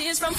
tears from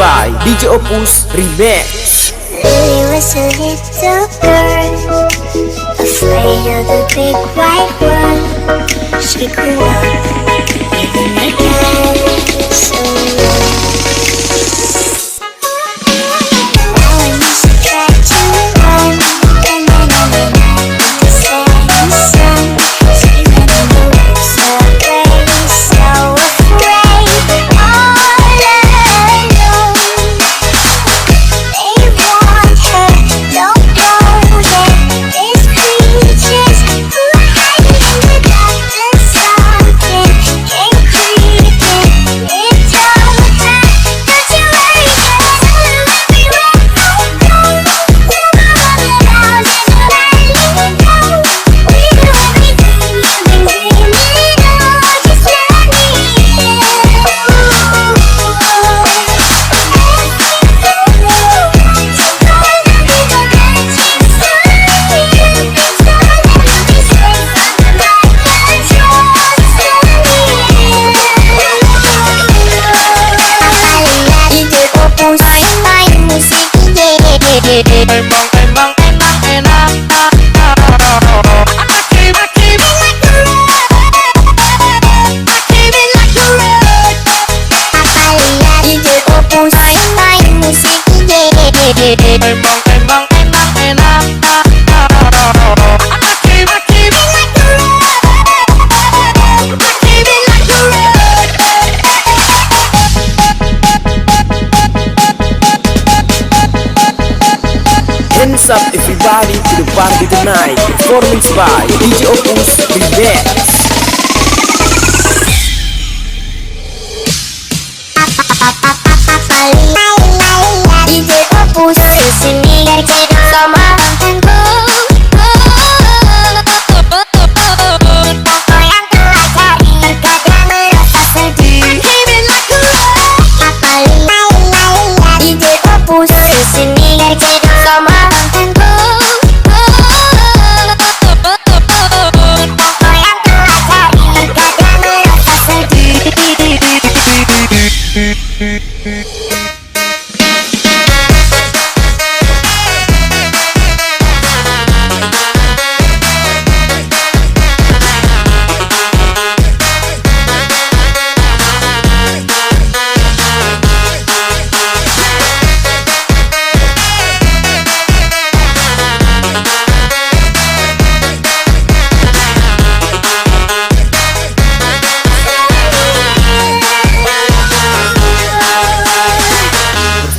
by DJ Opus Remix. Lily was a little girl, afraid of the big white world. She grew up living in a castle. Now when she tried to run, and then the setting sun, she ran in the woods away, so afraid, all alone. They want her, don't know that there's creatures who hide in the dark, and something came creeping. It told her, don't you worry, girl, everywhere I go, you're all around and letting go. We do everything you've been dreaming of, just let me in. Emang enak Hands up everybody to the party tonight. Performance by DJ Opus Remix. DJ Opus kesini cedok sama tanganku. Toko yang telah cari terkadang merasa sedih. DJ Opus kesini cedok sama tanganku. Toko yang telah cari terkadang merasa sedih.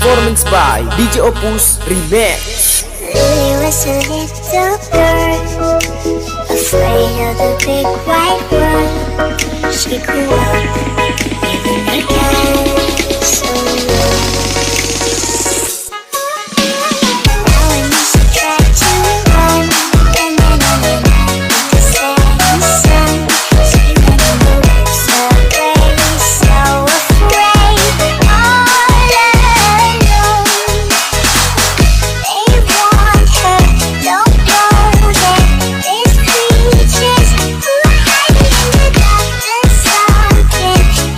Performance by DJ Opus Remix. Lily was a little girl, afraid of the big white world. She grew up living in a castle. Now when she tried to run, and then the setting sun, she ran in the woods away, so afraid, all alone. They want her, don't know that there's creatures who hide in the dark, and something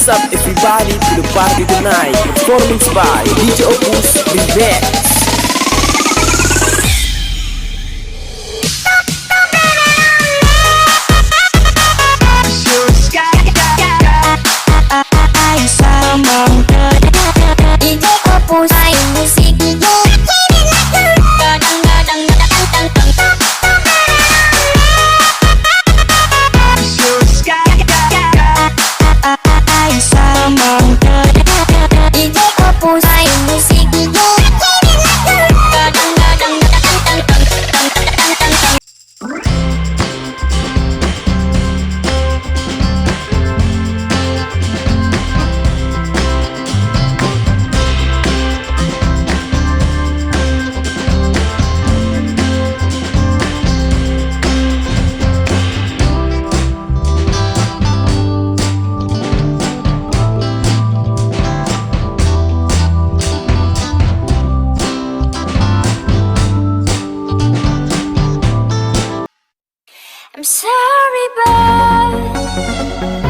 What's up everybody to the party tonight. Performance by DJ Opus Remix. DJ Opus musik. DJ Opus musik. I'm sorry, but